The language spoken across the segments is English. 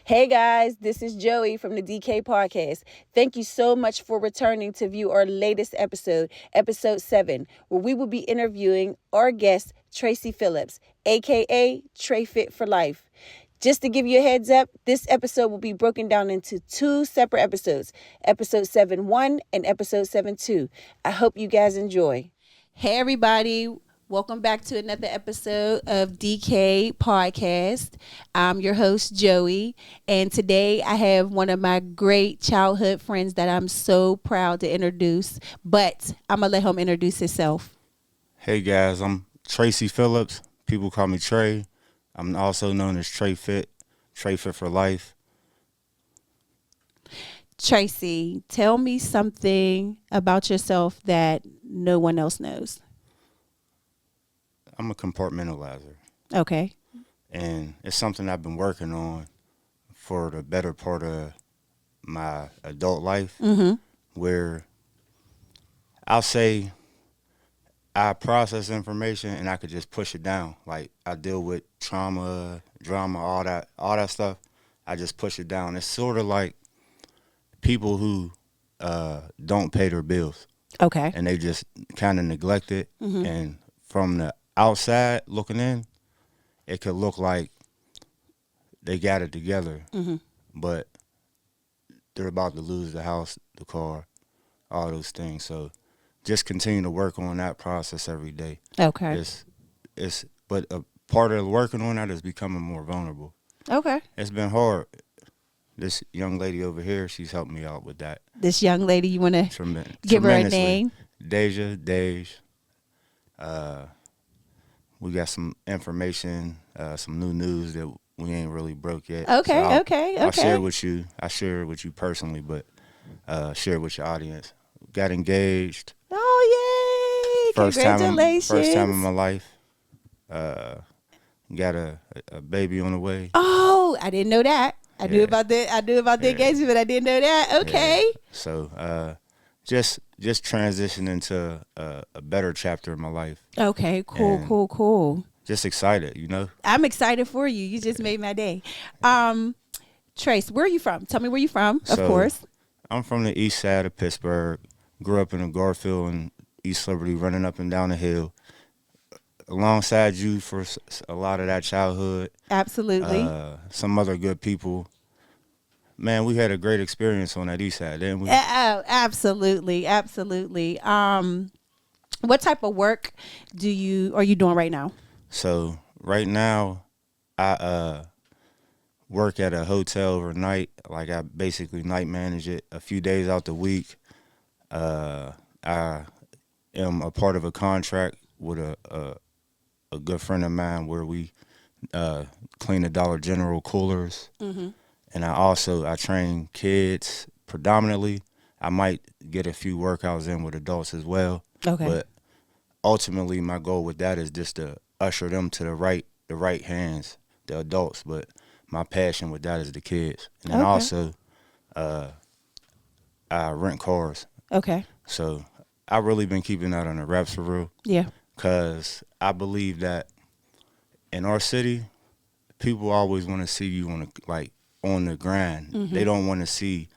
Hey guys, this is Joey from the DK Podcast. Thank you so much for returning to view our latest episode, episode 7, where we will be interviewing our guest, Tracey Phillips, aka 3Rayfit4Life. Just to give you a heads up, this episode will be broken down into 2 separate episodes, episode 7.1 and episode 7.2. I hope you guys enjoy. Hey everybody, welcome back to another episode of DK Podcast. I'm your host, Joey, and today I have one of my great childhood friends that I'm so proud to introduce, but I'm going to let him introduce himself. Hey guys, I'm Tracey Phillips. People call me Trey. I'm also known as Tracey4Life. Tracey, tell me something about yourself that no one else knows. I'm a compartmentalizer, Okay. and it's something I've been working on for the better part of my adult life, where I'll say I process information and I could just push it down. Like I deal with trauma, drama, all that stuff. I just push it down. It's sort of like people who don't pay their bills. Okay. And they just kind of neglect it. And from the outside looking in, it could look like they got it together, but they're about to lose the house, the car, all those things. So just continue to work on that process every day. Okay. But a part of working on that is becoming more vulnerable. Okay. It's been hard. This young lady over here, she's helped me out with that. This young lady, you want to give her a tremendously. name? Dej. We got some information, some new news that we ain't really broke yet. Okay, So okay. I'll share it with you. I share it with you personally, but share it with your audience. Got engaged. Oh, yay! Congratulations. First time in my life. Got a baby on the way. Oh, I didn't know that. I knew about the engagement, but I didn't know that. Okay. Yeah. So just transitioning to a better chapter in my life. Okay, cool, And cool. Just excited, you know? I'm excited for you. You just made my day. Trace, where are you from? Tell me where you're from, of course. I'm from the east side of Pittsburgh. Grew up in a Garfield and East Liberty, running up and down the hill. Alongside you for a lot of that childhood. Absolutely. Some other good people. Man, we had a great experience on that east side, didn't we? Absolutely. What type of work are you doing right now? So right now, I work at a hotel overnight. Like I basically night manage it a few days out the week. I am a part of a contract with a good friend of mine where we clean the Dollar General coolers. And I train kids predominantly. I might get a few workouts in with adults as well. Okay. But ultimately, my goal with that is just to usher them to the right hands, the adults. But my passion with that is the kids. And then also, I rent cars. Okay. So I really been keeping that on the wraps for real. Yeah. Because I believe that in our city, people always want to see you on the grind. They don't want to see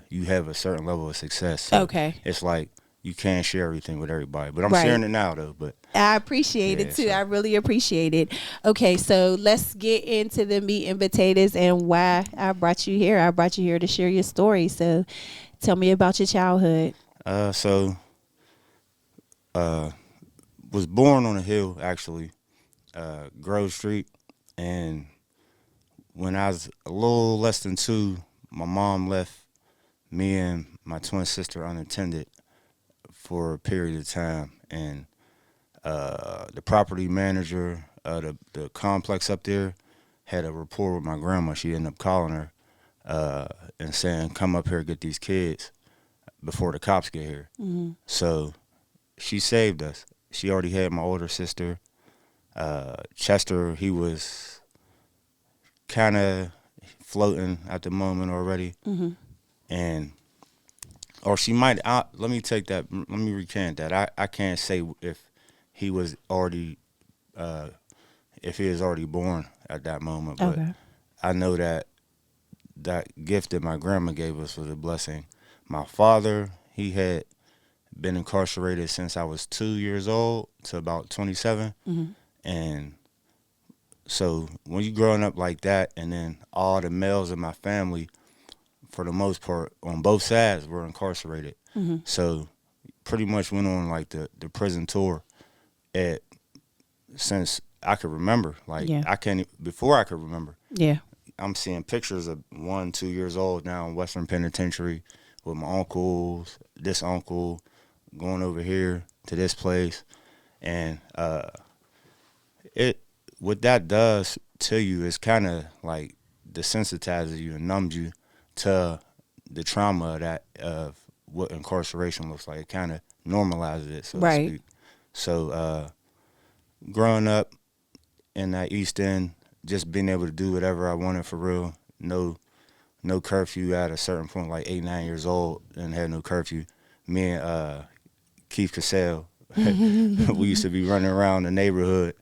you have a certain level of success. So Okay. it's like you can't share everything with everybody. But I'm Right. sharing it now, though. But I appreciate it too. I really appreciate it. Okay, so let's get into the meat and potatoes and why I brought you here. I brought you here to share your story. So tell me about your childhood. Was born on a hill, actually, Grove Street. And when I was a little less than 2, my mom left me and my twin sister unattended for a period of time. And the property manager of the complex up there had a rapport with my grandma. She ended up calling her and saying, come up here, get these kids before the cops get here. So she saved us. She already had my older sister. Chester, he was kind of floating at the moment already. And, or she might, let me recant that. I can't say if he was already, if he was already born at that moment. But Okay. I know that that gift that my grandma gave us was a blessing. My father, he had been incarcerated since I was 2 years old to about 27. Mm-hmm. And so when you growing up like that, and then all the males in my family, for the most part, on both sides, were incarcerated. Mm-hmm. So pretty much went on like the prison tour at since I could remember. Like Yeah. I can't before I could remember. Yeah. I'm seeing pictures of 1, 2 years old now in Western Penitentiary with my uncles, this uncle, going over here to this place, and it what that does to you is kind of like desensitizes you and numbs you to the trauma of what incarceration looks like. It kind of normalizes it, so to Right. speak. So growing up in that East End, just being able to do whatever I wanted for real, no curfew at a certain point, like 8, 9 years old, and had no curfew. Me and Keith Cassell, we used to be running around the neighborhood,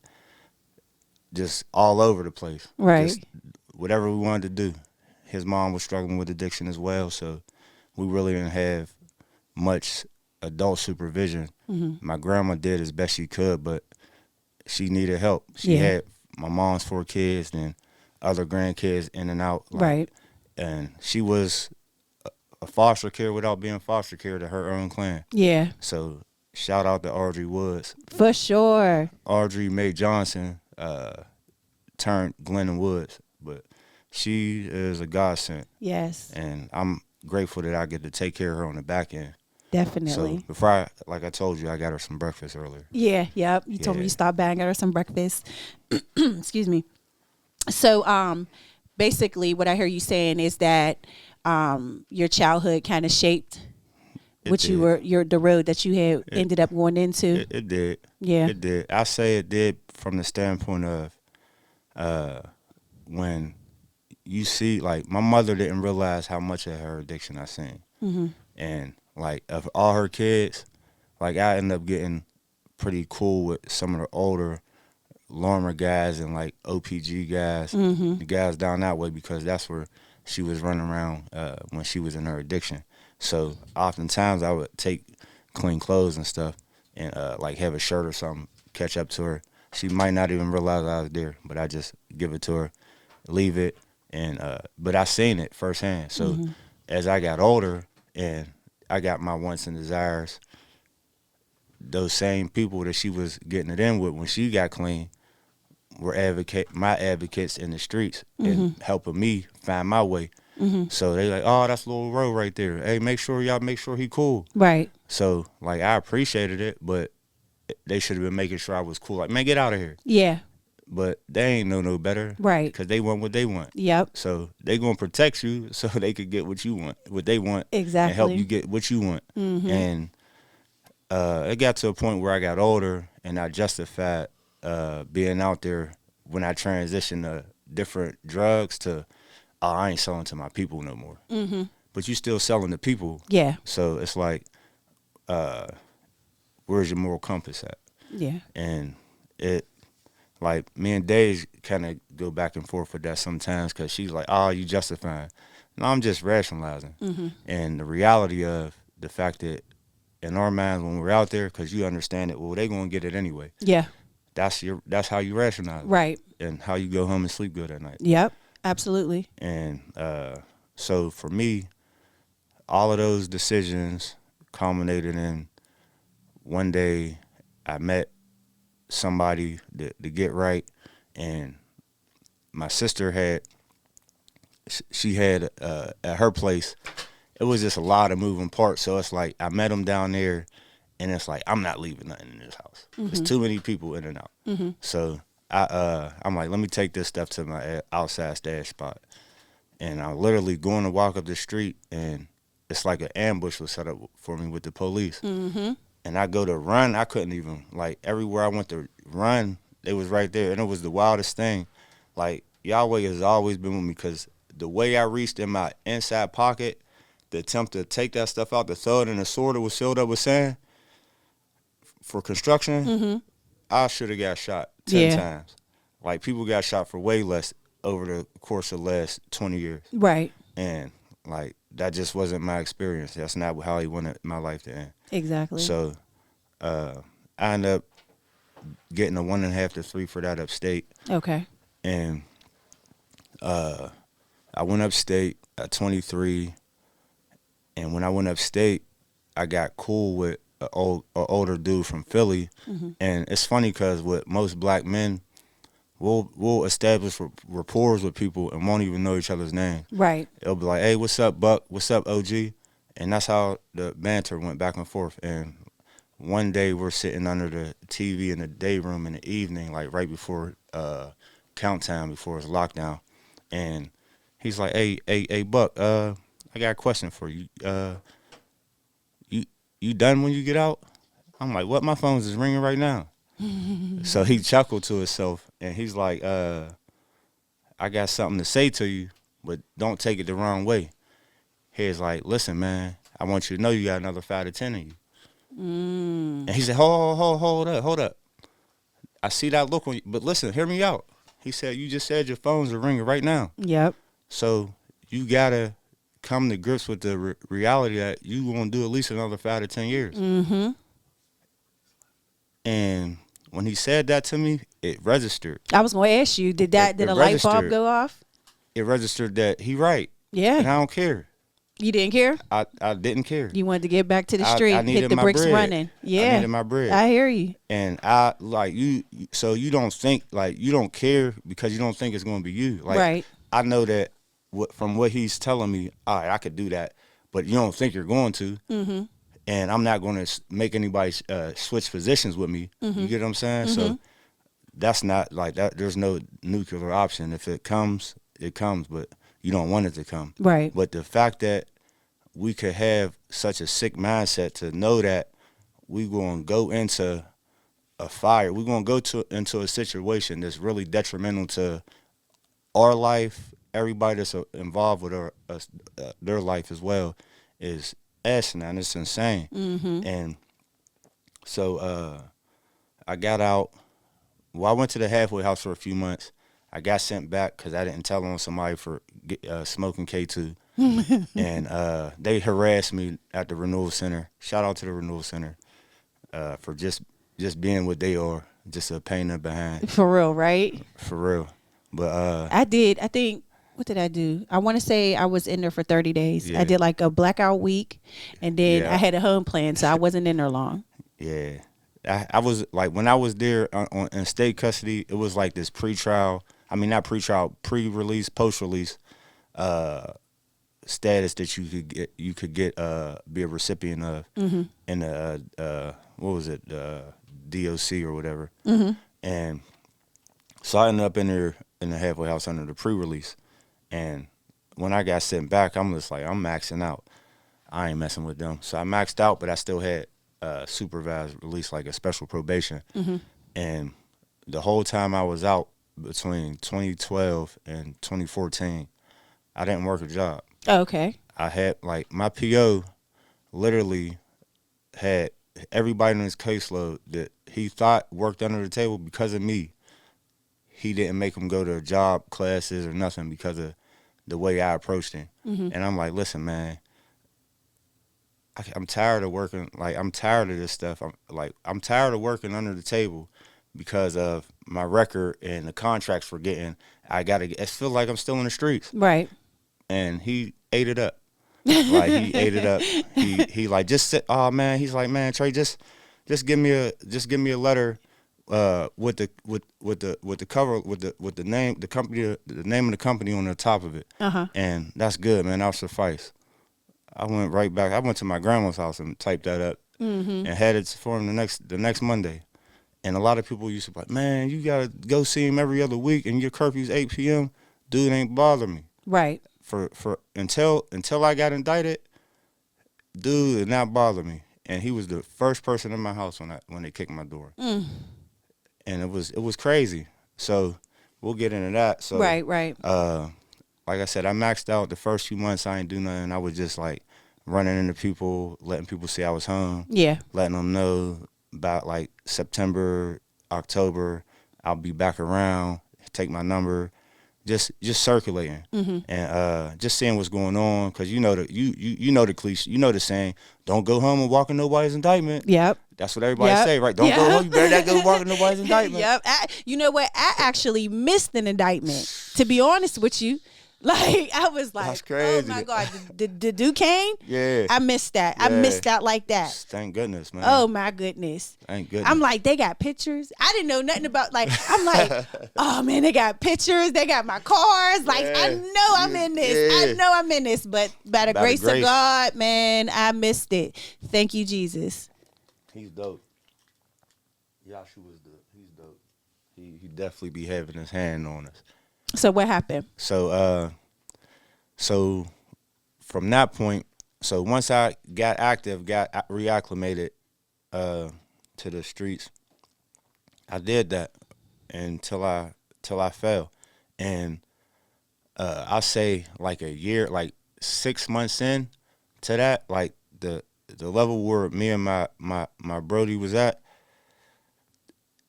just all over the place. Right. Just whatever we wanted to do. His mom was struggling with addiction as well, so we really didn't have much adult supervision. Mm-hmm. My grandma did as best she could, but she needed help. She Yeah. had my mom's 4 kids, then other grandkids in and out. Like, Right. and she was a foster care without being foster care to her own clan. Yeah. So shout out to Audrey Woods. For sure. Audrey Mae Johnson turned Glennon Woods, but she is a godsend, Yes. and I'm grateful that I get to take care of her on the back end. Definitely. So before like I told you, I got her some breakfast earlier. Yeah. Yep. You told me Yeah. you stopped by and got her some breakfast. Excuse me. So, basically, what I hear you saying is that your childhood kind of shaped It what you did. were the road that you had ended up going into. It did. Yeah. It did. I say it did from the standpoint of when you see, like, my mother didn't realize how much of her addiction I seen. Mm-hmm. And, like, of all her kids, like, I ended up getting pretty cool with some of the older Lorimer guys and, like, OPG guys, Mm-hmm. the guys down that way, because that's where she was running around when she was in her addiction. So oftentimes I would take clean clothes and stuff and, like, have a shirt or something, catch up to her. She might not even realize I was there, but I just give it to her, leave it, and but I seen it firsthand. So as I got older and I got my wants and desires, those same people that she was getting it in with when she got clean were my advocates in the streets and helping me find my way. So they like, oh, that's Lil Ro right there. Hey, make sure he cool. Right. So like I appreciated it, but they should have been making sure I was cool. Like, man, get out of here. Yeah. But they ain't know no better. Right. Because they want what they want. Yep. So they gonna protect you so they could get what you want, what they want, Exactly. and help you get what you want. And it got to a point where I got older and I justified being out there when I transitioned to different drugs to, oh, I ain't selling to my people no more. But you still selling to people. Yeah. So it's like, where's your moral compass at? Yeah. And it, like, me and Days kind of go back and forth with that sometimes because she's like, oh, you justifying. No, I'm just rationalizing. And the reality of the fact that in our minds when we're out there, because you understand it, well, they going to get it anyway. Yeah. That's how you rationalize it. Right. And how you go home and sleep good at night. Yep. Absolutely. And so for me, all of those decisions culminated in one day I met somebody to get right, and my sister she had at her place, it was just a lot of moving parts. So it's like I met him down there, and it's like I'm not leaving nothing in this house. There's too many people in and out. So I'm like, let me take this stuff to my outside stash spot, and I literally going to walk up the street, and it's like an ambush was set up for me with the police. And I go to run, I couldn't even, like, everywhere I went to run, they was right there. And it was the wildest thing. Like, Yahweh has always been with me because the way I reached in my inside pocket, the attempt to take that stuff out, to throw it in a sword that was sealed up with sand for construction, I should have got shot 10 times. Like, people got shot for way less over the course of the last 20 years. Right. And like that just wasn't my experience. That's not how he wanted my life to end. Exactly. So I ended up getting a 1.5 to 3 for that upstate. Okay. And I went upstate at 23. And when I went upstate, I got cool with an older dude from Philly. And it's funny because with most black men, we'll establish rapport with people and won't even know each other's names. Right. It'll be like, hey, what's up, Buck? What's up, OG? And that's how the banter went back and forth. And one day we're sitting under the TV in the day room in the evening, like right before count time, before it's lockdown. And he's like, hey, Buck, I got a question for you. You done when you get out? I'm like, what? My phone's is ringing right now. So he chuckled to himself, and he's like, I got something to say to you, but don't take it the wrong way. He's like, listen, man, I want you to know you got another 5 to 10 in you. And he said, hold up. I see that look on you, but listen, hear me out. He said, you just said your phones are ringing right now. Yep. So you got to come to grips with the reality that you going to do at least another 5 to 10 years. Mm-hmm. And when he said that to me, it registered. I was going to ask you, did a light bulb registered. go off? It registered that he right. Yeah. And I don't care. You didn't care? I didn't care. You wanted to get back to the street, I needed hit the my bricks bread. running. Yeah. I needed my bread. I hear you. And I like you, so you don't think like you don't care because you don't think it's going to be you. Like Right. I know that from what he's telling me, all right, I could do that, but you don't think you're going to. Mm-hmm. And I'm not going to make anybody switch positions with me. Mm-hmm. You get what I'm saying? So that's not like that. There's no nuclear option. If it comes, it comes, but you don't want it to come. Right. But the fact that we could have such a sick mindset to know that we're going to go into a fire, we're going to go into a situation that's really detrimental to our life, everybody that's involved with their life as well, is asinine. It's insane. Mm-hmm. And so I got out. Well, I went to the halfway house for a few months. I got sent back because I didn't tell on somebody for smoking K2. And they harassed me at the renewal center. Shout out to the renewal center for just being what they are, just a pain in the behind. For real, right? For real. But I think, what did I do? I want to say I was in there for 30 days. Yeah. I did like a blackout week, and then Yeah. I had a home plan, so I wasn't in there long. yeah, I was like, when I was there in state custody, it was like this pre-trial. I mean, not pre-trial, pre-release, post-release status that you could get be a recipient of in the what was it, DOC or whatever. And so I ended up in there in the halfway house under the pre-release. And when I got sent back, I'm just like, I'm maxing out. I ain't messing with them. So I maxed out, but I still had supervised release, like a special probation. And the whole time I was out between 2012 and 2014, I didn't work a job. Okay. I had, like, my PO literally had everybody in his caseload that he thought worked under the table because of me. He didn't make them go to job classes or nothing because of the way I approached him. And I'm like, listen, man, I'm tired of working. Like, I'm tired of this stuff. I'm tired of working under the table because of my record and the contracts we're getting. It feels like I'm still in the streets. Right. And he ate it up. Like, he ate it up. He like, just sit. Oh man, he's like, man, Trey, just give me a letter with the cover with the name the name of the company on the top of it. And that's good, man. That'll suffice. I went right back. I went to my grandma's house and typed that up and had it for him the next Monday. And a lot of people used to be like, man, you gotta go see him every other week and your curfew's 8 p.m. Dude ain't bother me. Right. For until I got indicted, dude did not bother me. And he was the first person in my house when they kicked my door. And it was crazy. So we'll get into that. So Right. like I said, I maxed out the first few months. I ain't do nothing. I was just like running into people, letting people see I was home. Yeah. Letting them know about like September, October, I'll be back around, take my number. just circulating and just seeing what's going on, because you know the cliche, you know the saying, don't go home and walk in nobody's indictment. Yep. That's what everybody say, right? Don't go home. You better not go walk in nobody's indictment. Yep. You know what? I actually missed an indictment, to be honest with you. Like, I was like, That's crazy. Oh my God, the Duquesne? Yeah. I missed that. Yeah. I missed that like that. Thank goodness, man. Oh my goodness. Thank goodness. I'm like, they got pictures. I didn't know nothing about, like, I'm like, oh man, they got pictures. They got my cars. Like, Yeah. I know I'm in this. Yeah. I know I'm in this. But by the grace of God, man, I missed it. Thank you, Jesus. He's dope. Yahshua was dope. He's dope. He definitely be having his hand on us. So what happened? So from that point, so once I got active, got reacclimated to the streets, I did that until I fell. And I'll say like a year, like 6 months in to that, like the level where me and my Brody was at,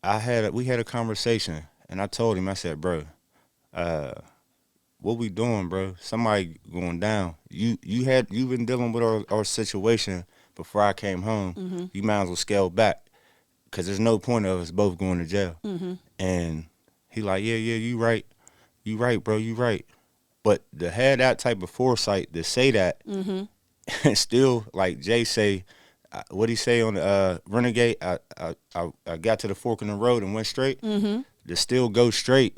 we had a conversation, and I told him, I said, bro, what we doing, bro? Somebody going down. You've been dealing with our situation before I came home. You might as well scale back, because there's no point of us both going to jail. And he like, yeah, you right, bro, you right. But to have that type of foresight to say that, and still, like Jay say, what he say on the Renegade, I got to the fork in the road and went straight. To still go straight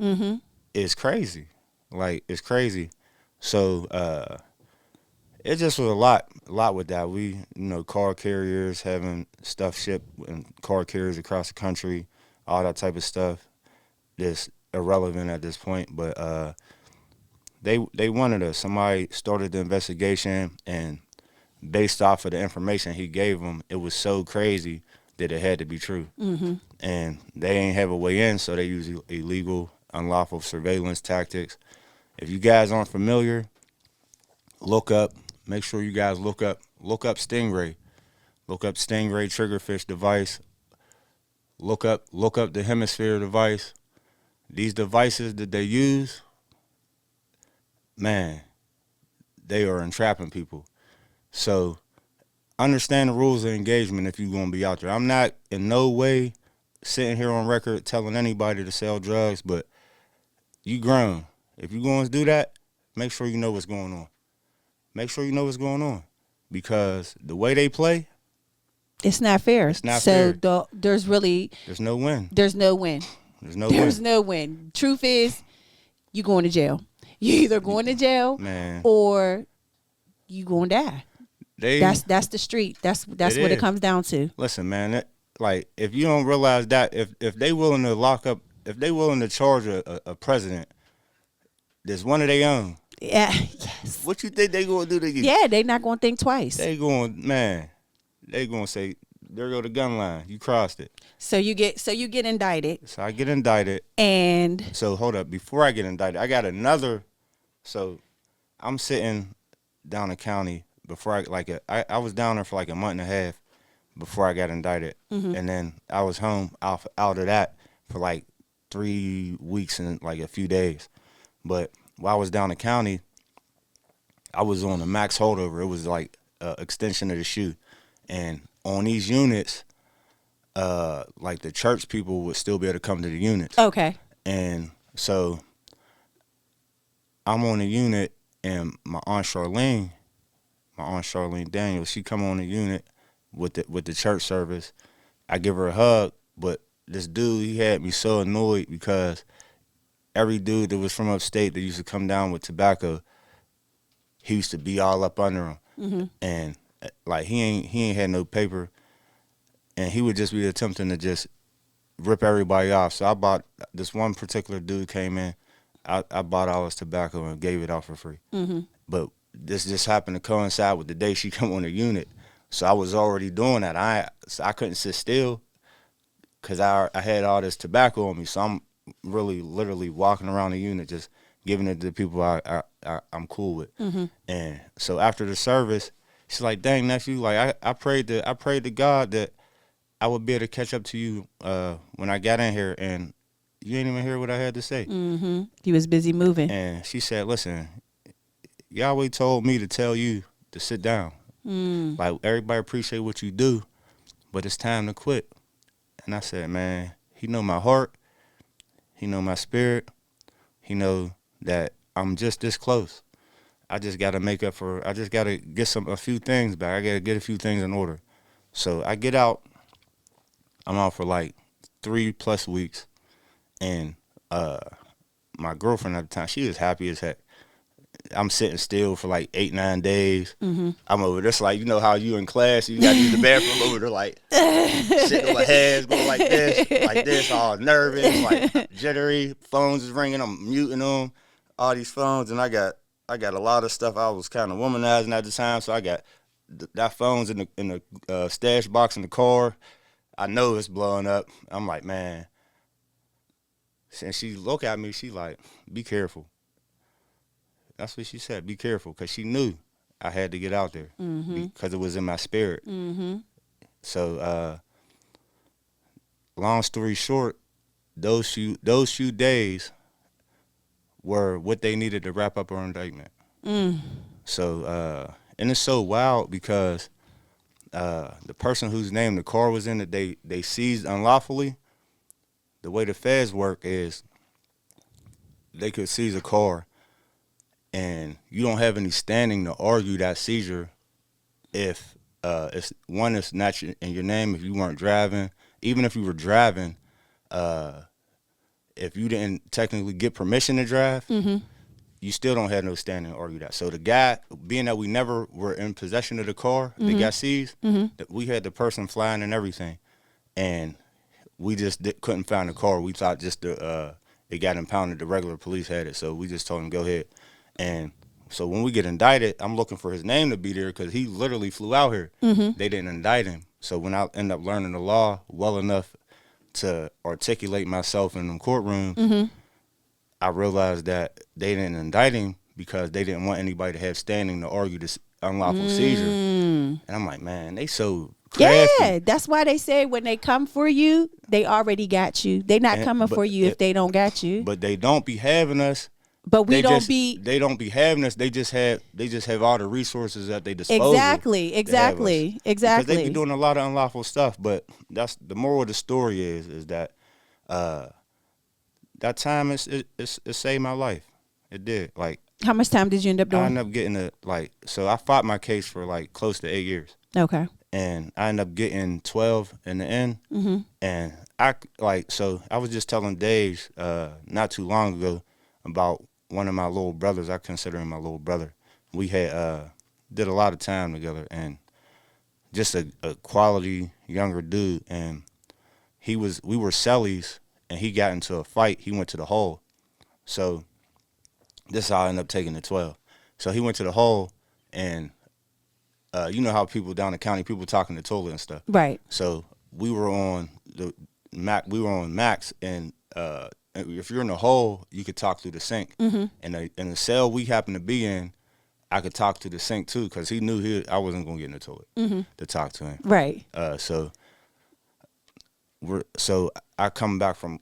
is crazy. Like, it's crazy. So it just was a lot with that. We, car carriers having stuff shipped and car carriers across the country, all that type of stuff that's irrelevant at this point. But they wanted us. Somebody started the investigation, and based off of the information he gave them, it was so crazy that it had to be true. And they ain't have a way in, so they use illegal, unlawful surveillance tactics. If you guys aren't familiar, make sure you guys look up Stingray. Look up Stingray triggerfish device. Look up the hemisphere device. These devices that they use, man, they are entrapping people. So understand the rules of engagement if you're going to be out there. I'm not in no way sitting here on record telling anybody to sell drugs, but you grown. If you're going to do that, make sure you know what's going on. Make sure you know what's going on, because the way they play, it's not fair. It's not fair. So there's no win. There's no win. There's no win. Truth is, you going to jail. You either going to jail, man, or you going to die. That's the street. That's what it comes down to. Listen, man, like, if you don't realize that, if they willing to lock up, if they willing to charge a president that's one of their own, yeah, yes. What you think they gonna do to you? Yeah, they not gonna think twice. They gonna say, there go the gun line. You crossed it. So you get indicted. So I get indicted. And so hold up, before I get indicted, I got another. So I'm sitting down the county before I was down there for like a month and a half before I got indicted, and then I was home out of that for like 3 weeks and like a few days. But while I was down the county, I was on a max holdover. It was like an extension of the shoe. And on these units, like the church people would still be able to come to the units. Okay. And so I'm on the unit, and my aunt Charlene Daniels, she come on the unit with the church service. I give her a hug, but this dude, he had me so annoyed, because every dude that was from upstate that used to come down with tobacco, he used to be all up under him. And like, he ain't had no paper, and he would just be attempting to just rip everybody off. So I bought, this one particular dude came in, I bought all his tobacco and gave it out for free. But this just happened to coincide with the day she come on the unit. So I was already doing that. I couldn't sit still, because I had all this tobacco on me. So I'm really literally walking around the unit just giving it to the people I'm cool with. And so after the service, she's like, dang, nephew, like I prayed to God that I would be able to catch up to you when I got in here, and you ain't even hear what I had to say. Mm-hmm. You was busy moving. And she said, listen, Yahweh told me to tell you to sit down. Like, everybody appreciate what you do, but it's time to quit. And I said, man, he know my heart. He know my spirit. He know that I'm just this close. I just got to I just got to get a few things back. I got to get a few things in order. So I get out. I'm out for like 3+ weeks. And my girlfriend at the time, she was happy as heck. I'm sitting still for like 8-9 days. Mm-hmm. I'm over there. It's like, you know how you in class, you got to use the bathroom over there, like sitting on my hands, going like this, all nervous, like jittery. Phones is ringing. I'm muting them, all these phones, and I got a lot of stuff. I was kind of womanizing at the time, so I got that phone's in the stash box in the car. I know it's blowing up. I'm like, man. And she look at me. She like, be careful. That's what she said. Be careful, because she knew I had to get out there because it was in my spirit. Mm-hmm. So, long story short, those few days were what they needed to wrap up our indictment. So, and it's so wild because the person whose name the car was in that they seized unlawfully, the way the feds work is they could seize a car and you don't have any standing to argue that seizure if it's not in your name, if you weren't driving. Even if you were driving, if you didn't technically get permission to drive, you still don't have no standing to argue that. So the guy, being that we never were in possession of the car that got seized, that we had the person flying and everything, and we just couldn't find the car. We thought just it got impounded. The regular police had it, so we just told him go ahead. And so when we get indicted, I'm looking for his name to be there because he literally flew out here. They didn't indict him. So when I end up learning the law well enough to articulate myself in the courtroom, I realized that they didn't indict him because they didn't want anybody to have standing to argue this unlawful seizure. And I'm like, man, they so crafty. Yeah, that's why they say when they come for you, they already got you. They not coming for you if they don't got you. But they don't be having us. But They don't be having us. They just have all the resources at their disposal. Exactly. Because they be doing a lot of unlawful stuff. But that's the moral of the story is that that time it saved my life. It did. Like, how much time did you end up doing? I ended up getting so I fought my case for like close to 8 years. Okay. And I ended up getting 12 in the end. And I was just telling Dave not too long ago about one of my little brothers. I consider him my little brother. We had did a lot of time together, and just a quality younger dude. And we were cellies, and he got into a fight. He went to the hole. So this is how I ended up taking the 12. So he went to the hole, and you know how people down the county, people talking to the toilet and stuff. Right. So we were on Max, and if you're in the hole, you could talk through the sink. And in the cell we happened to be in, I could talk to the sink too, because he knew I wasn't gonna get in the toilet to talk to him. Right. So I'm coming back from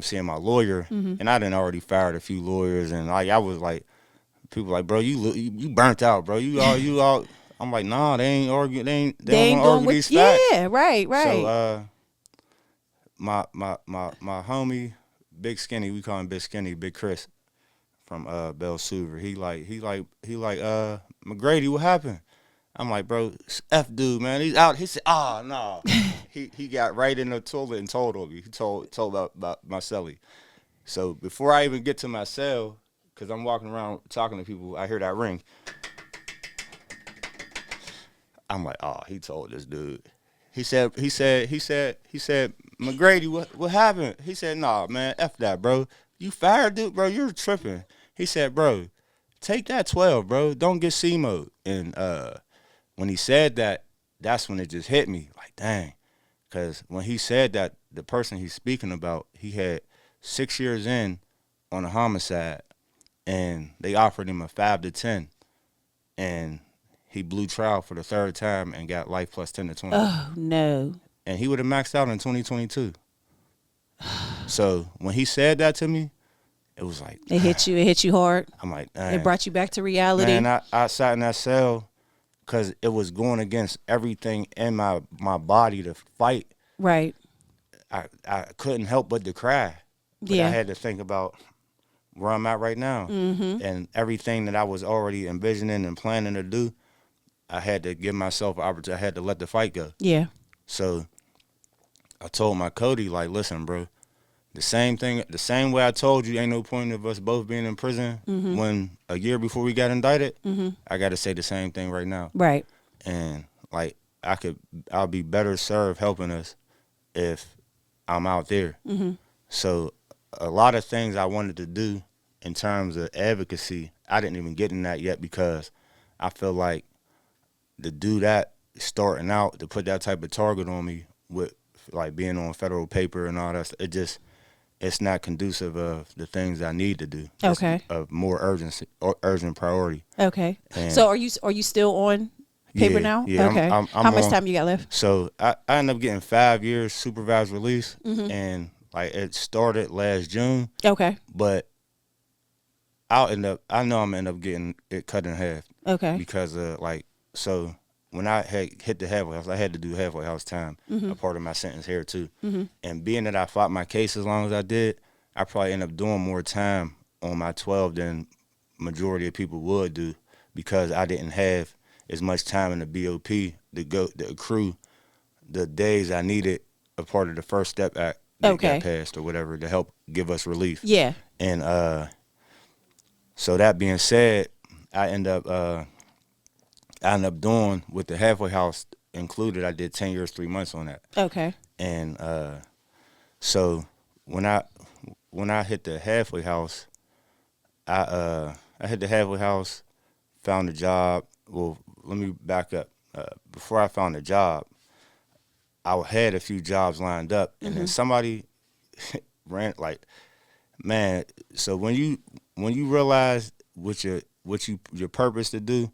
seeing my lawyer, and I done already fired a few lawyers, and I was like, people like, bro, you burnt out, bro. You all. I'm like, nah, they ain't arguing. They don't want to argue these facts. Yeah, right. So my homie, Big Skinny, we call him Big Skinny, Big Chris, from Bell Suver. He like McGrady, what happened? I'm like, bro, F dude, man, he's out. He said, oh no. he got right in the toilet and told on me. He told about my cellie. So before I even get to my cell, because I'm walking around talking to people, I hear that ring. I'm like, oh, he told this dude. He said, McGrady, what happened? He said, nah, man, F that, bro. You fired, dude, bro. You're tripping. He said, bro, take that 12, bro. Don't get C mode. And when he said that, that's when it just hit me. Like, dang. Because when he said that, the person he's speaking about, he had 6 years in on a homicide, and they offered him a 5 to 10. And he blew trial for the third time and got life plus 10 to 20. Oh, no. And he would have maxed out in 2022. So when he said that to me, it was like It hit you hard. I'm like, It brought you back to reality. man, I sat in that cell because it was going against everything in my body to fight. Right. I couldn't help but to cry. But I had to think about where I'm at right now. And everything that I was already envisioning and planning to do, I had to give myself an opportunity. I had to let the fight go. Yeah. So I told my Cody, like, listen, bro, the same way I told you ain't no point of us both being in prison when a year before we got indicted, I got to say the same thing right now. Right. And, like, I'll be better served helping us if I'm out there. So a lot of things I wanted to do in terms of advocacy, I didn't even get in that yet because I feel like to do that starting out, to put that type of target on me with like being on federal paper and all that, it's not conducive of the things I need to do. Okay. It's of more urgent priority. Okay. And so are you still on paper now? Yeah. Okay. I'm How much on, time you got left? So I ended up getting 5 years supervised release, and like it started last June. Okay. But I know I'm gonna end up getting it cut in half. Okay. Because so when I had hit the halfway house, I had to do halfway house time, a part of my sentence here too. And being that I fought my case as long as I did, I probably end up doing more time on my 12 than majority of people would do because I didn't have as much time in the BOP to accrue the days I needed a part of the First Step Act that got passed or whatever to help give us relief. Yeah. And so that being said, I end up doing with the halfway house included. I did 10 years, 3 months on that. Okay. And so when I hit the halfway house, I hit the halfway house, found a job. Well, let me back up. Before I found a job, I had a few jobs lined up, and then somebody ran like, man. So when you realize what your purpose to do,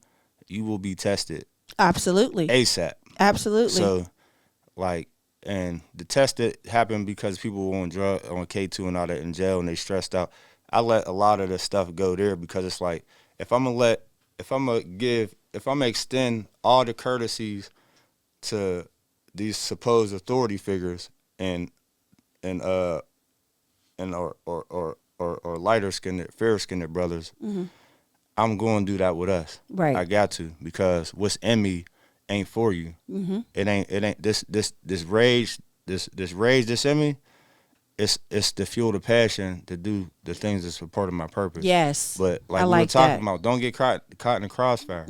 you will be tested. Absolutely. ASAP. Absolutely. So, like, and the test that happened because people were on K2 and all that in jail and they stressed out. I let a lot of the stuff go there because it's like if I'm gonna extend all the courtesies to these supposed authority figures and lighter skinned, fair skinned brothers, I'm going to do that with us. Right. I got to, because what's in me ain't for you. It ain't this rage that's in me. It's the fuel, the passion to do the things that's a part of my purpose. Yes. But like I we like were talking that. about, don't get caught in the crossfire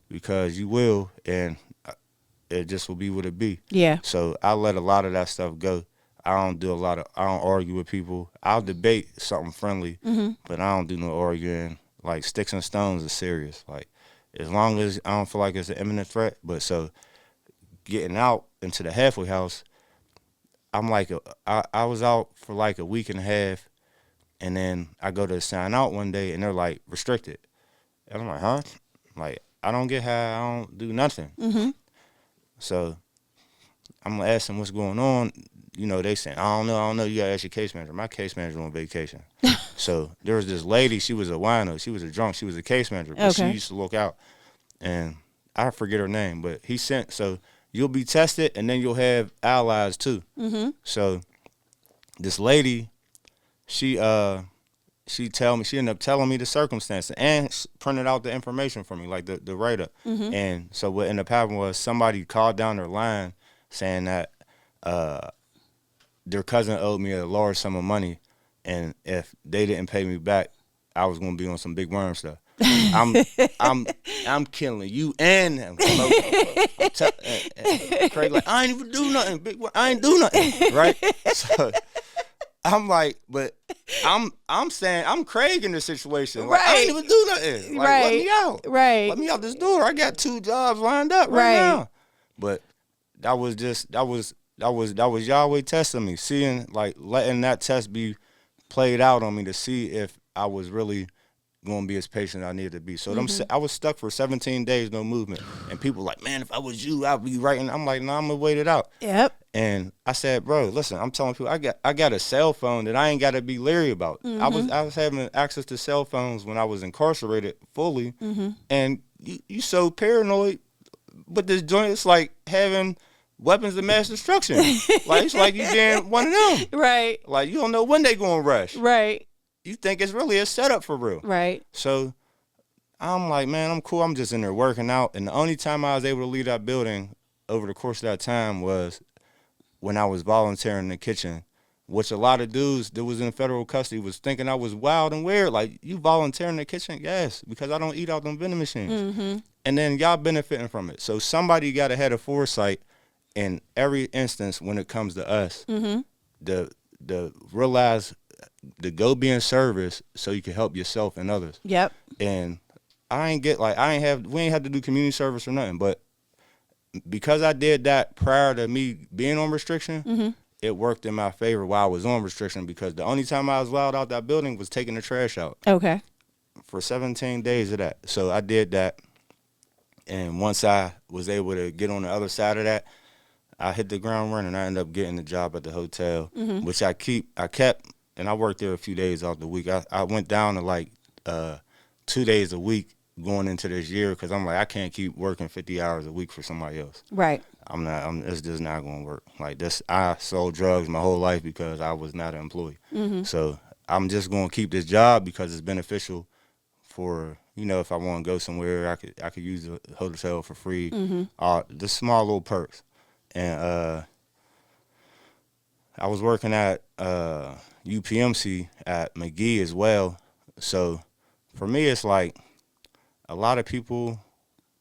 because you will, and it just will be what it be. Yeah. So I let a lot of that stuff go. I don't argue with people. I'll debate something friendly, but I don't do no arguing. Like sticks and stones is serious. Like as long as I don't feel like it's an imminent threat. But so getting out into the halfway house, I'm like I was out for like a week and a half, and then I go to sign out one day, and they're like restricted, and I'm like, huh? Like I don't get high, I don't do nothing. So I'm gonna ask them what's going on. You know, they saying, I don't know, you gotta ask your case manager. My case manager on vacation. So there was this lady, she was a wino, she was a drunk, she was a case manager, but she used to look out. And I forget her name, but he sent, so you'll be tested and then you'll have allies too. So this lady, she ended up telling me the circumstances and printed out the information for me, like the write-up. And so what ended up happening was somebody called down their line saying that their cousin owed me a large sum of money, and if they didn't pay me back, I was gonna be on some big worm stuff. I'm killing you and him. Craig like, I ain't even do nothing. I ain't do nothing, right? So I'm like, but I'm saying I'm Craig in this situation. Like, I ain't even do nothing. Like, let me out. Right. Let me out this door. I got 2 jobs lined up right now. But that was Yahweh testing me, seeing, like, letting that test be played out on me to see if I was really going to be as patient as I needed to be. So I was stuck for 17 days, no movement. And people were like, man, if I was you, I'd be writing. I'm like, nah, I'm going to wait it out. Yep. And I said, bro, listen, I'm telling people I got a cell phone that I ain't got to be leery about. I was having access to cell phones when I was incarcerated fully, and you so paranoid. But this joint is like having weapons of mass destruction. Like it's like you being one of them. Right. Like you don't know when they gonna rush. Right. You think it's really a setup for real. Right. So I'm like, man, I'm cool. I'm just in there working out. And the only time I was able to leave that building over the course of that time was when I was volunteering in the kitchen, which a lot of dudes that was in federal custody was thinking I was wild and weird. Like, you volunteer in the kitchen? Yes, because I don't eat out them vending machines. And then y'all benefiting from it. So somebody got to have a foresight in every instance when it comes to us. The realize, to go be in service so you can help yourself and others. Yep. And we ain't have to do community service or nothing, but because I did that prior to me being on restriction, it worked in my favor while I was on restriction, because the only time I was allowed out that building was taking the trash out. Okay. For 17 days of that. So I did that, and once I was able to get on the other side of that, I hit the ground running. I ended up getting the job at the hotel, which I kept, and I worked there a few days out the week. I went down to like 2 days a week going into this year, because I'm like, I can't keep working 50 hours a week for somebody else. Right. It's just not going to work. Like this, I sold drugs my whole life because I was not an employee. So I'm just going to keep this job because it's beneficial for, if I want to go somewhere, I could use the hotel for free. The small little perks. And I was working at UPMC at McGee as well. So for me, it's like a lot of people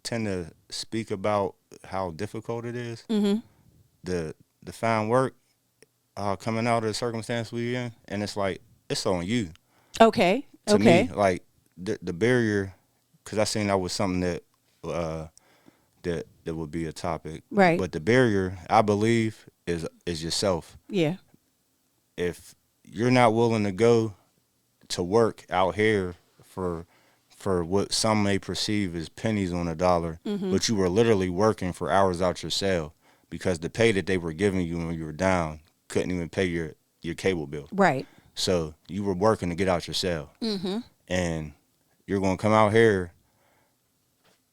tend to speak about how difficult it is to find work coming out of the circumstance we're in, and it's like, it's on you. Okay. To me, like the barrier, because I seen that was something that that would be a topic. Right. But the barrier, I believe, is yourself. Yeah. If you're not willing to go to work out here for what some may perceive as pennies on a dollar, but you were literally working for hours out your cell, because the pay that they were giving you when you were down couldn't even pay your cable bill. Right. So you were working to get out your cell. And you're going to come out here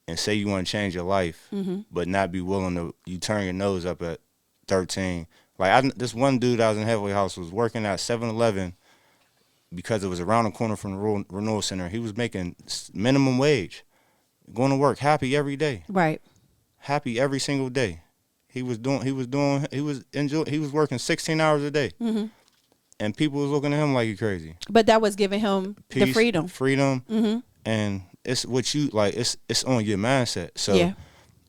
and say you want to change your life, but not be willing to, you turn your nose up at 13. Like, this one dude I was in halfway house was working at 7-Eleven because it was around the corner from the renewal center. He was making minimum wage, going to work happy every day. Right. Happy every single day. He was working 16 hours a day. And people was looking at him like he crazy. But that was giving him Peace, the freedom. Freedom. And it's what you like, it's on your mindset. So Yeah.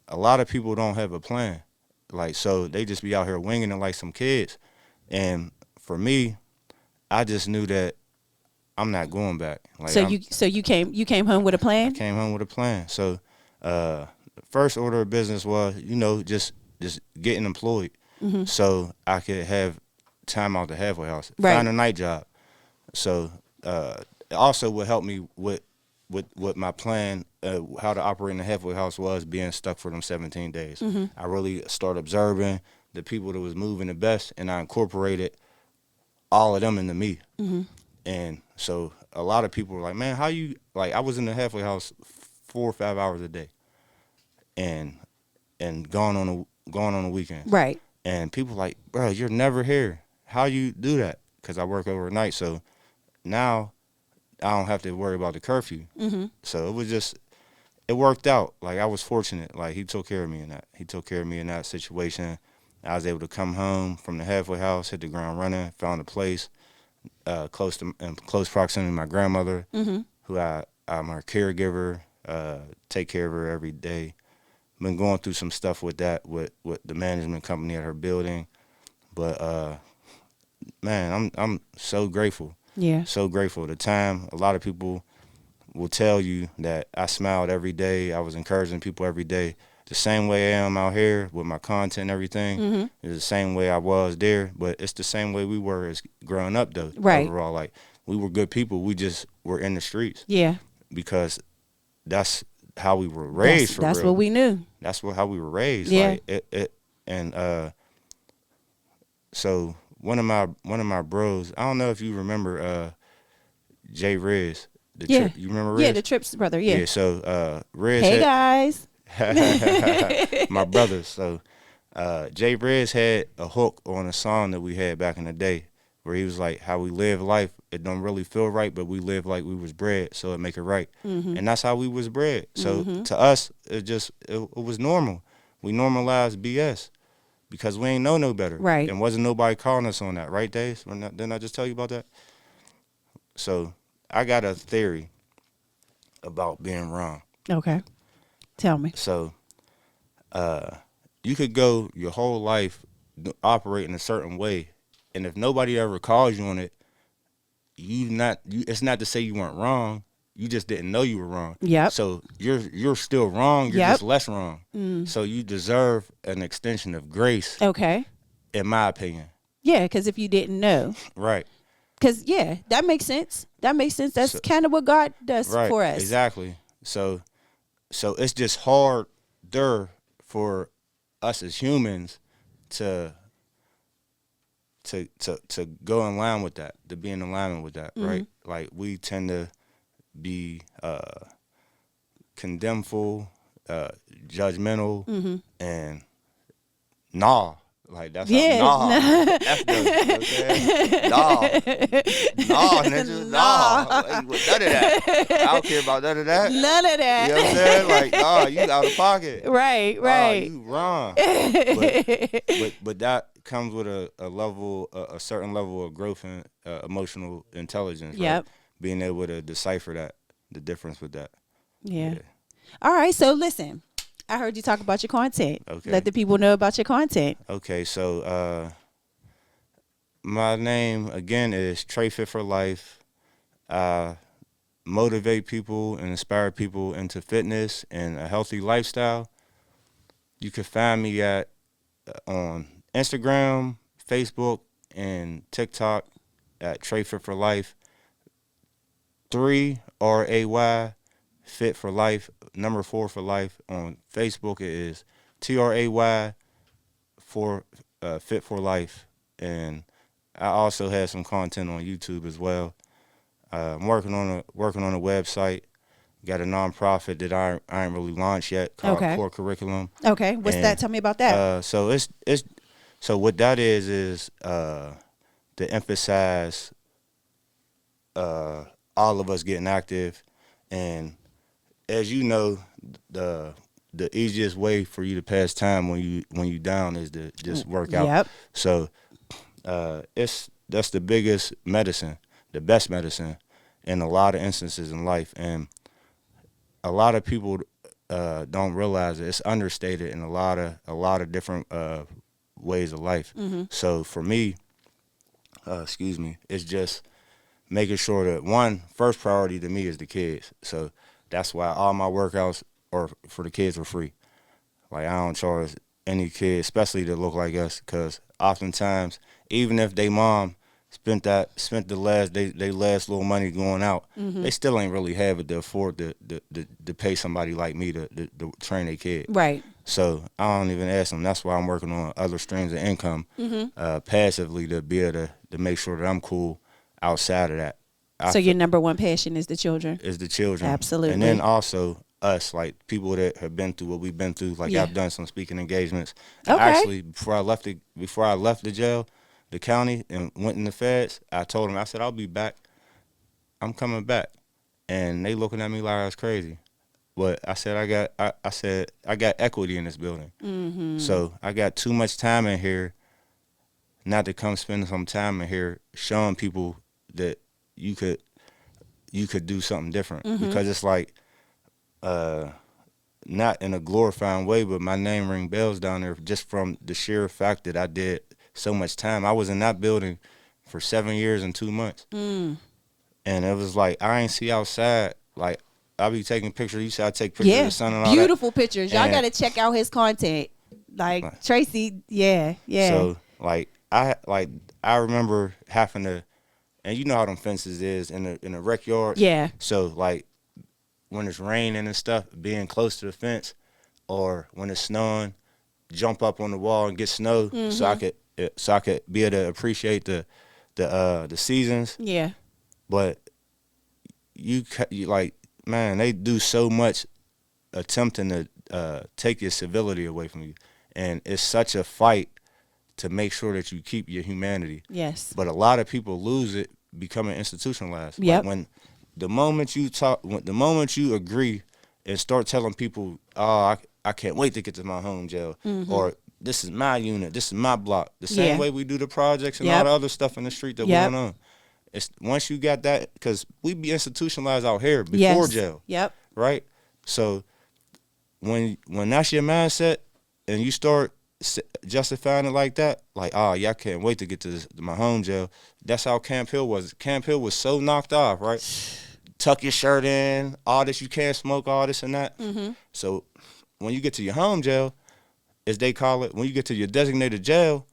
a lot of people don't have a plan. Like, so they just be out here winging it like some kids. And for me, I just knew that I'm not going back. Like, so you came home with a plan? I came home with a plan. So first order of business was, just getting employed so I could have time out the halfway house. Right. Find a night job. So it also would help me with my plan, how to operate in the halfway house was being stuck for them 17 days. I really started observing the people that was moving the best, and I incorporated all of them into me. And so a lot of people were like, man, how you, like, I was in the halfway house 4 or 5 hours a day and gone on the weekends. Right. And people like, bro, you're never here. How you do that? Because I work overnight. So now I don't have to worry about the curfew. So it worked out. Like, I was fortunate. Like, he took care of me in that. He took care of me in that situation. I was able to come home from the halfway house, hit the ground running, found a place in close proximity to my grandmother, who I'm her caregiver, take care of her every day. Been going through some stuff with that, with the management company at her building. But, man, I'm so grateful. Yeah. So grateful. The time, a lot of people will tell you that I smiled every day. I was encouraging people every day. The same way I am out here with my content and everything is the same way I was there. But it's the same way we were as growing up, though. Right. Overall, like, we were good people. We just were in the streets. Yeah. Because that's how we were raised. That's what we knew. That's how we were raised. Yeah. Like, and So one of my bros, I don't know if you remember Jay Riz. Yeah. You remember Yeah, Riz? the Trips brother. Yeah. Yeah, so Riz Hey guys. my brothers. So Jay Riz had a hook on a song that we had back in the day where he was like, how we live life, it don't really feel right, but we live like we was bred, so it make it right. Mm-hmm. And that's how we was bred. So Mm-hmm. to us, it was normal. We normalized BS because we ain't know no better. Right. And wasn't nobody calling us on that, right, Dave? Didn't I just tell you about that? So I got a theory about being wrong. Okay. Tell me. So you could go your whole life operating a certain way, and if nobody ever calls you on it, it's not to say you weren't wrong. You just didn't know you were wrong. Yep. So you're still wrong. You're Yep. just less wrong. So you deserve an extension of grace, Okay. in my opinion. Yeah, because if you didn't know. Right. Because, yeah, that makes sense. That makes sense. That's kind of what God does Right. for us. Exactly. So it's just harder for us as humans to go in line with that, to be in alignment with that, right? Like we tend to be condemnful, judgmental, and like that's Yeah. how F those, you know what I'm saying? Nigga, like, none of that. I don't care about none of that. None of that. You know what I'm saying? Like, you out of pocket. Right, right. You wrong. but that comes with a certain level of growth and emotional intelligence. Yep. Right? Being able to decipher the difference with that. Yeah. All right. So listen, I heard you talk about your content. Okay. Let the people know about your content. Okay. So my name again is Tracey4Life. I motivate people and inspire people into fitness and a healthy lifestyle. You can find me on Instagram, Facebook, and TikTok at Tracey4Life. 3Ray Fit for Life, number 4 for life. On Facebook it is TRAY Fit for Life, and I also have some content on YouTube as well. I'm working on a website. Got a nonprofit that I ain't really launched yet called Core Curriculum. Okay, what's that? Tell me about that. So what that is to emphasize all of us getting active, and as you know, the easiest way for you to pass time when you down is to just work out. Yep. So that's the biggest medicine, the best medicine in a lot of instances in life, and a lot of people don't realize it. It's understated in a lot of different ways of life. Mm-hmm. So for me, it's just making sure that first priority to me is the kids. So that's why all my workouts for the kids are free. Like I don't charge any kid, especially that look like us, because oftentimes even if they mom spent the last little money going out, they still ain't really have it to afford to pay somebody like me to train their kid. Right. So I don't even ask them. That's why I'm working on other streams of income passively to be able to make sure that I'm cool outside of that. So your number one passion is the children? Is the children. Absolutely. And then also us, like people that have been through what we've been through. Like I've done some speaking engagements. Okay. Actually, before I left the jail, the county, and went in the feds, I told them, I said, I'll be back. I'm coming back. And they looking at me like I was crazy. But I said I got equity in this building. Mm-hmm. So I got too much time in here not to come spend some time in here showing people that you could do something different. Because it's like not in a glorifying way, but my name ring bells down there just from the sheer fact that I did so much time. I was in that building for 7 years and 2 months. And it was like I ain't see outside. Like I'll be taking pictures. You said I take pictures of the sun and all beautiful pictures. Y'all And- got to check out his content. Like Tracey, yeah. So I remember having to, and you know how them fences is in the rec yard. Yeah. So like when it's raining and stuff, being close to the fence, or when it's snowing, jump up on the wall and get snow so I could so I could be able to appreciate the seasons. Yeah. But you like, man, they do so much attempting to take your civility away from you, and it's such a fight to make sure that you keep your humanity. Yes. But a lot of people lose it becoming institutionalized. Yep. Like when the moment you agree and start telling people, oh, I can't wait to get to my home jail, or this is my unit, this is my block, the same way we do the projects and all the other stuff in the street that going on. It's once you got that, because we be institutionalized out here before jail. Yep. Right? So when that's your mindset and you start justifying it like that, like, oh, yeah, I can't wait to get to my home jail. That's how Camp Hill was. Camp Hill was so knocked off, right? Tuck your shirt in, all this, you can't smoke, all this and that. So when you get to your home jail, as they call it, when you get to your designated jail,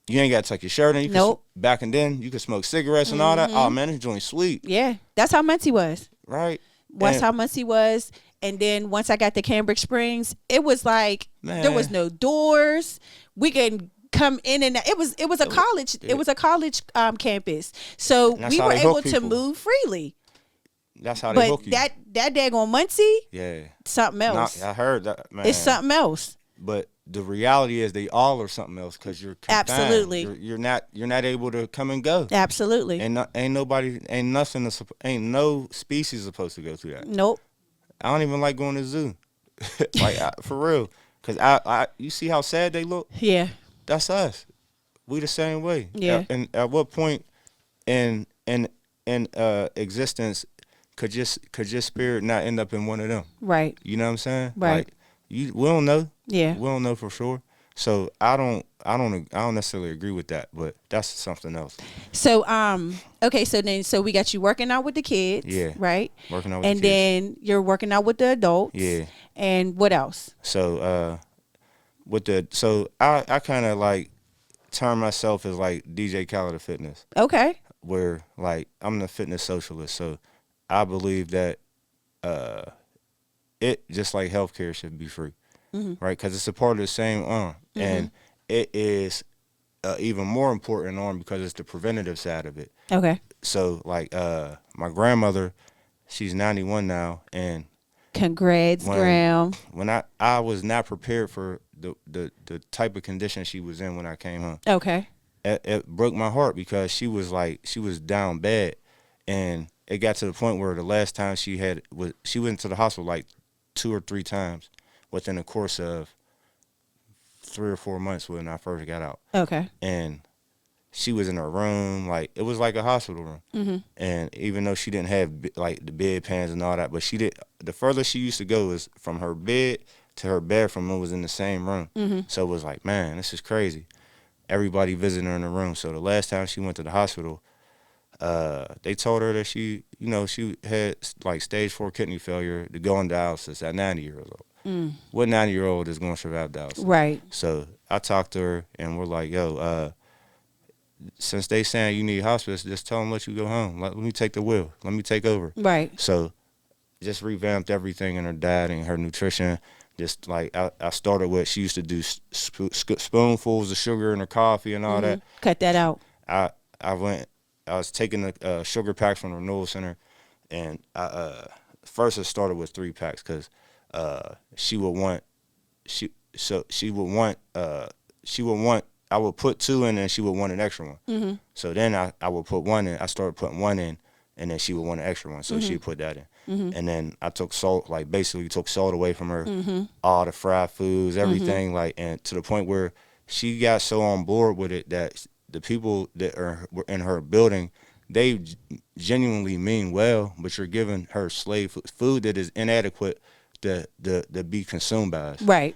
you ain't got to tuck your shirt in. You can, back and then, you can smoke cigarettes and all that. Oh, man, this joint sweet. Yeah, that's how Muncie was. Right. That's how Muncie was. And then once I got to Cambridge Springs, it was like there was no doors. We can come in and out. It was a college. It was a college campus, so we were able to move freely. That's how they hook you. But that daggone Muncie, something else. I heard that, man. It's something else. But the reality is they all are something else because you're confined. Absolutely. You're not able to come and go. Absolutely. And ain't no species supposed to go through that. Nope. I don't even like going to the zoo. Like, for real. Because you see how sad they look? Yeah. That's us. We the same way. Yeah. And at what point in existence could your spirit not end up in one of them? Right. You know what I'm saying? Right. Like, we don't know. Yeah. We don't know for sure. So I don't necessarily agree with that, but that's something else. So okay, so we got you working out with the kids, right? Working out with the kids. And then you're working out with the adults. Yeah. And what else? So I kind of like term myself as like DJ Khaled of fitness. Okay. Where like I'm the fitness socialist, so I believe that it just like healthcare should be free. Right, because it's a part of the same arm, and it is even more important arm because it's the preventative side of it. Okay. So, like, my grandmother, she's 91 now, and congrats, Graham. When I was not prepared for the type of condition she was in when I came home. Okay. It broke my heart because she was down bad, and it got to the point where the last time she went to the hospital like 2 or 3 times within the course of 3 or 4 months when I first got out. Okay. And she was in her room, like it was like a hospital room. And even though she didn't have like the bedpans and all that, but the further she used to go was from her bed to her bathroom. It was in the same room. So it was like, man, this is crazy. Everybody visiting her in the room. So the last time she went to the hospital, they told her that she had like stage 4 kidney failure to go on dialysis at 90 years old. What 90-year-old is going to survive dialysis? Right. So I talked to her, and we're like, yo, since they saying you need hospice, just tell them let you go home. Let me take the wheel. Let me take over. Right. So just revamped everything in her diet and her nutrition. Just like I started with, she used to do spoonfuls of sugar in her coffee and all that. Cut that out. I was taking the sugar packs from the renewal center, and first it started with 3 packs because she would want I would put 2 in and she would want an extra one. So then I would put 1 in. I started putting 1 in, and then she would want an extra one. So she'd put that in. And then I took salt, like basically took salt away from her, all the fried foods, everything, like, and to the point where she got so on board with it that the people that were in her building, they genuinely mean well, but you're giving her slave food that is inadequate to be consumed by us. Right.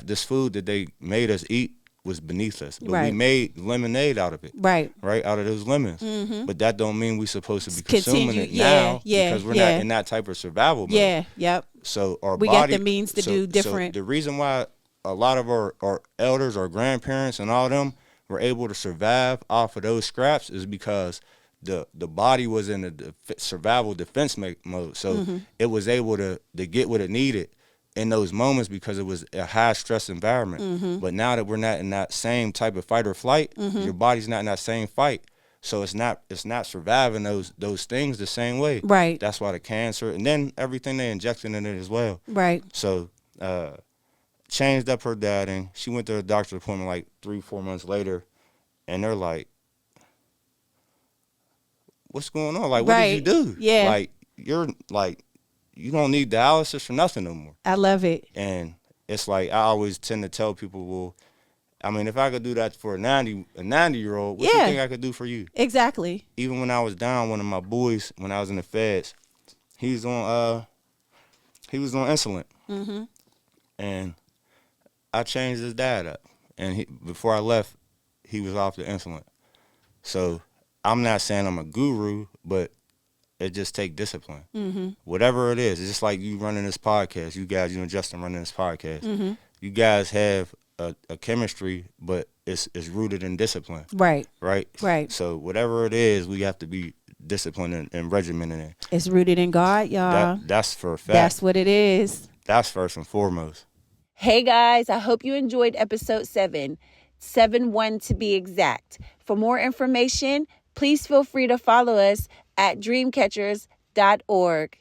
This food that they made us eat was beneath us, but right. we made lemonade out of it. Right. Right, out of those lemons. But that don't mean we supposed to be consuming it now because we're not in that type of survival mode. Yeah, yep. So we got the means to do different. So the reason why a lot of our elders, our grandparents, and all them were able to survive off of those scraps is because the body was in a survival defense mode. So it was able to get what it needed in those moments because it was a high stress environment. But now that we're not in that same type of fight or flight, your body's not in that same fight. So it's not surviving those things the same way. Right. That's why the cancer and then everything they injected in it as well. Right. So changed up her dieting. She went to a doctor's appointment like 3-4 months later, and they're like, "What's going on? Like, what did you do? Yeah. Like, you're like, you don't need dialysis or nothing no more." I love it. And it's like I always tend to tell people, well, I mean, if I could do that for a 90-year-old, what you think I could do for you? Exactly. Even when I was down, one of my boys, when I was in the feds, he was on insulin, and I changed his diet up. And before I left, he was off the insulin. So I'm not saying I'm a guru, but it just take discipline. Whatever it is, it's just like you running this podcast. You guys, you and Justin running this podcast. You guys have a chemistry, but it's rooted in discipline. Right. Right? Right. So whatever it is, we have to be disciplined and regimented in. It's rooted in God, y'all. That's for a fact. That's what it is. That's first and foremost. Hey guys, I hope you enjoyed episode 7.1 to be exact. For more information, please feel free to follow us at dreamcatchers.org.